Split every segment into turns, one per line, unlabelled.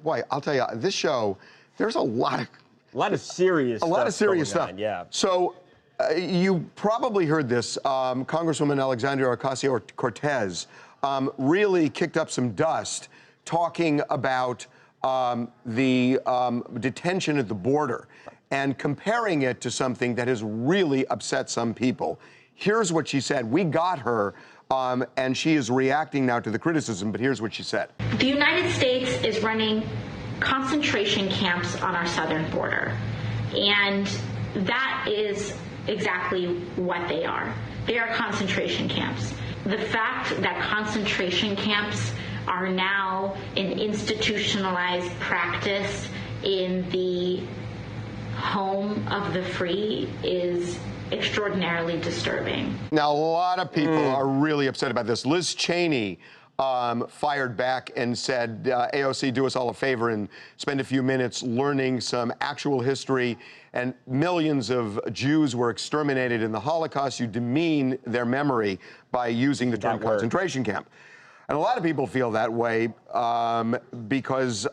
boy, I'll tell you, this show, there's a lot of
serious
stuff.
Yeah.
So you probably heard this. Congresswoman Alexandria Ocasio-Cortez really kicked up some dust talking about the detention at the border and comparing it to something that has really upset some people. Here's what she said. We got her, and she is reacting now to the criticism, but here's what she said.
The United States is running concentration camps on our southern border, and that is exactly what they are. They are concentration camps. The fact that concentration camps are now an institutionalized practice in the home of the free is extraordinarily disturbing.
Now, a lot of people are really upset about this. Liz Cheney fired back and said, AOC, do us all a favor and spend a few minutes learning some actual history. And millions of Jews were exterminated in the Holocaust. You demean their memory by using the term concentration camp. And a lot of people feel that way because,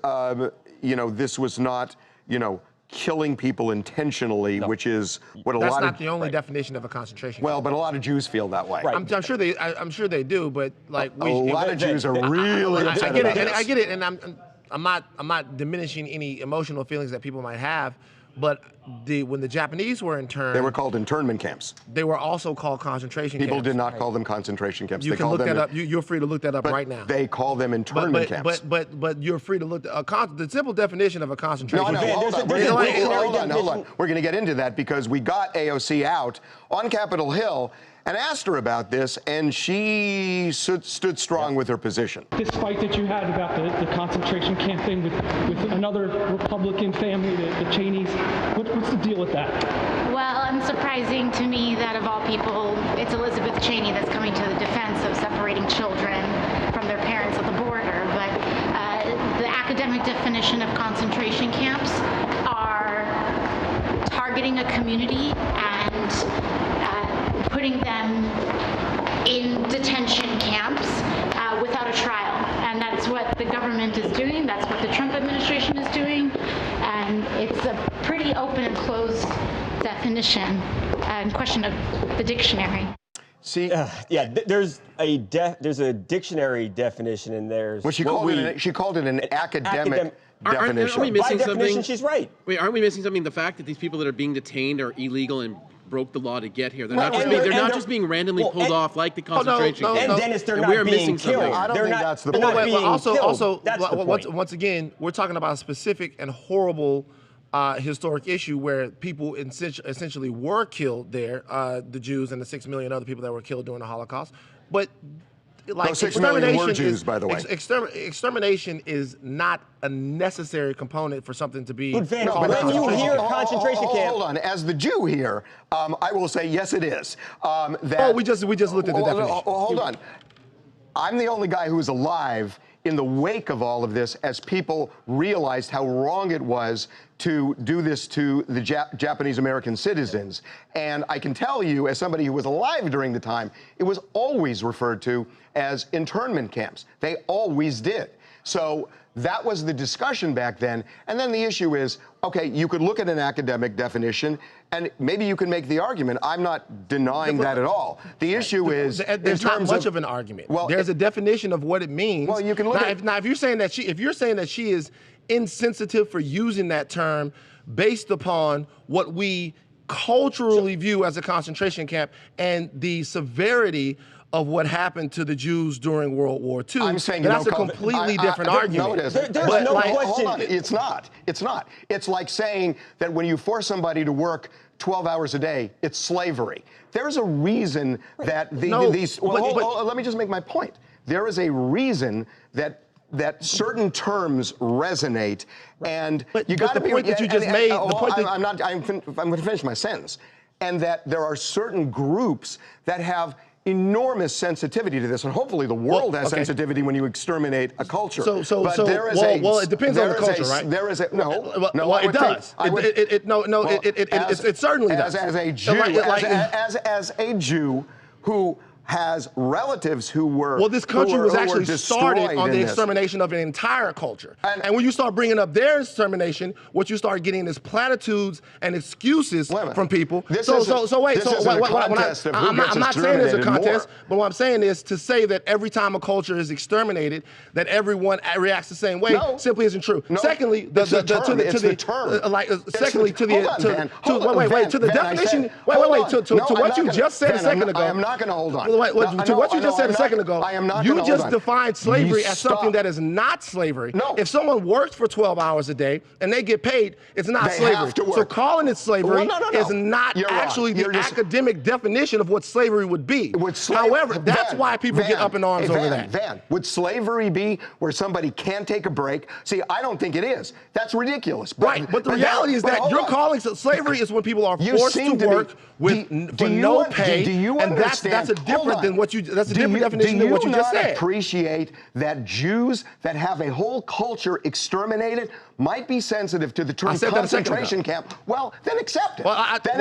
you know, this was not, you know, killing people intentionally, which is what a lot of...
That's not the only definition of a concentration camp.
Well, but a lot of Jews feel that way.
Right. I'm sure they do, but like
a lot of Jews are really upset about this.
I get it, and I'm not diminishing any emotional feelings that people might have, but when the Japanese were interned,
they were called internment camps.
They were also called concentration camps.
People did not call them concentration camps.
You can look that up. You're free to look that up right now.
They call them internment camps.
But you're free to look the simple definition of a concentration camp.
Hold on. We're going to get into that because we got AOC out on Capitol Hill and asked her about this, and she stood strong with her position.
This fight that you had about the concentration camp thing with another Republican family, the Cheneys, what's the deal with that?
Well, unsurprising to me that of all people, it's Elizabeth Cheney that's coming to the defense of separating children from their parents at the border. But the academic definition of concentration camps are targeting a community and putting them in detention camps without a trial. And that's what the government is doing. That's what the Trump administration is doing. And it's a pretty open and closed definition and question of the dictionary.
See,
yeah, there's a dictionary definition, and there's
well, she called it an academic definition.
Aren't we missing
By
something?
definition, she's right.
Wait, aren't we missing something? The fact that these people that are being detained are illegal and broke the law to get here. They're not just being randomly pulled off like the concentration camps.
And Dennis, they're not being killed.
I don't think that's the
point. Once again, we're talking about a specific and horrible historic issue where people essentially were killed there, the Jews and the 6 million other people that were killed during the Holocaust. But like
6 million were Jews, by the way.
Extermination is not a necessary component for something to be.
When you hear concentration camp,
hold on. As the Jew here, I will say yes, it is.
We just looked at the definition.
Hold on. I'm the only guy who was alive in the wake of all of this as people realized how wrong it was to do this to the Japanese American citizens. And I can tell you, as somebody who was alive during the time, it was always referred to as internment camps. They always did. So that was the discussion back then. And then the issue is, okay, you could look at an academic definition and maybe you can make the argument. I'm not denying that at all. The issue is,
there's not much of an argument. Well, there's a definition of what it means.
Well, you can look
now, if you're saying that she is insensitive for using that term based upon what we culturally view as a concentration camp and the severity of what happened to the Jews during World War II.
I'm saying
that's a completely different argument.
No, it isn't.
There's no question.
Hold on. It's not. It's not. It's like saying that when you force somebody to work 12 hours a day, it's slavery. There's a reason that let me just make my point. There is a reason that certain terms resonate, and you got to be.
The point that you just made.
I'm going to finish my sentence, and that there are certain groups that have enormous sensitivity to this, and hopefully the world has sensitivity when you exterminate a culture.
It depends on the culture, right?
There is a
it does. It certainly does.
As a Jew, as a Jew who has relatives who were
Well, this country was actually
destroyed
started on the
in this.
extermination of an entire culture.
And
when you start bringing up their extermination, what you start getting is platitudes and excuses from people.
This
I'm
isn't
not saying it's a contest,
more.
but what I'm saying is to say that every time a culture is exterminated, that everyone reacts the same way simply isn't true.
No,
Secondly, to the definition. To what you just said a second ago.
I am not going to hold on.
To what you just said a second ago,
I am not
you
gonna
just
hold on.
defined slavery as something
Stop.
that is not slavery.
No.
If someone works for 12 hours a day and they get paid, it's not
They
slavery.
have to work.
So calling it slavery
Well, no.
is not
You're wrong.
actually
You're
the
just-
academic definition of what slavery would be. However, that's why people get up in arms over that.
Van, would slavery be where somebody can't take a break? See, I don't think it is. That's ridiculous.
Right, but the reality is that you're calling slavery is when people are forced to work for no pay, and that's a different than what you. That's a different definition than what you just said.
Do you not appreciate that Jews that have a whole culture exterminated might be sensitive to the term concentration camp? Well, then accept it.
Well,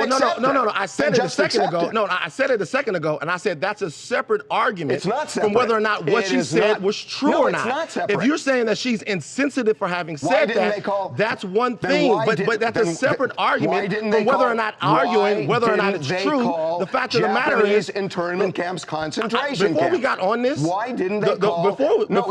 no. I said it a second ago. No, I said it a second ago, and I said that's a separate argument.
It's not separate.
From whether or not what she said was true or not.
It's not separate.
If you're saying that she's insensitive for having said that, that's one thing. But that's a separate argument from whether or not arguing whether or not it's true. The fact of the matter is,
internment camps concentration camps.
Before we got on this,
why didn't they call?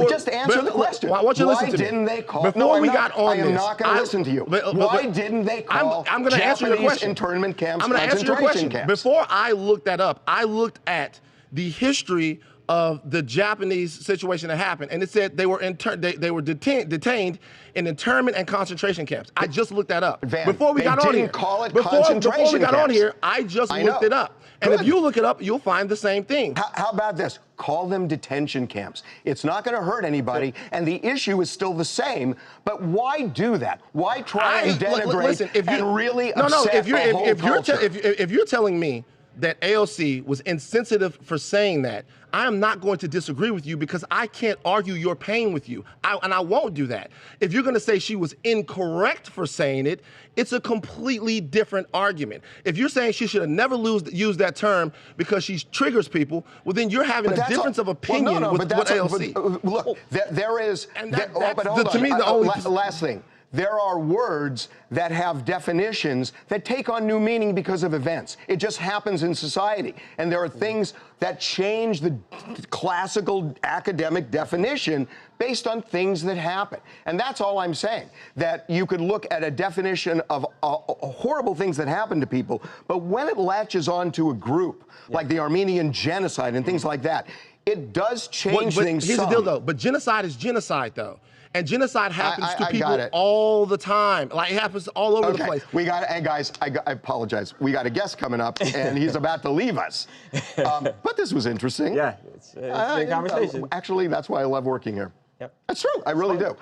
Just answer the question.
I want you to listen to me.
Why didn't they call?
Before we got on this,
I am not going to listen to you. Why didn't they call?
I'm going to answer your question.
Internment camps
I'm going to answer your question.
camps?
Before I looked that up, I looked at the history of the Japanese situation that happened, and it said they were detained in internment and concentration camps. I just looked that up. Before we got on here, before we got on here, I just looked it up. And if you look it up, you'll find the same thing.
How about this? Call them detention camps. It's not going to hurt anybody, and the issue is still the same. But why do that? Why try and denigrate and really upset the whole culture?
If you're telling me that AOC was insensitive for saying that, I am not going to disagree with you because I can't argue your pain with you. And I won't do that. If you're going to say she was incorrect for saying it, it's a completely different argument. If you're saying she should have never used that term because she triggers people, well, then you're having a difference of opinion with AOC.
Look, there is...
but to me, the only...
Last thing. There are words that have definitions that take on new meaning because of events. It just happens in society. And there are things that change the classical academic definition based on things that happen. And that's all I'm saying, that you could look at a definition of horrible things that happen to people, but when it latches on to a group, like the Armenian genocide and things like that, it does change things
Here's the deal, though. But genocide is genocide, though. And genocide happens to people all the time. Like, it happens all over the place.
And guys, I apologize. We got a guest coming up, and he's about to leave us. But this was interesting.
Yeah, it's a good conversation.
Actually, that's why I love working here.
Yep.
That's true. I really do.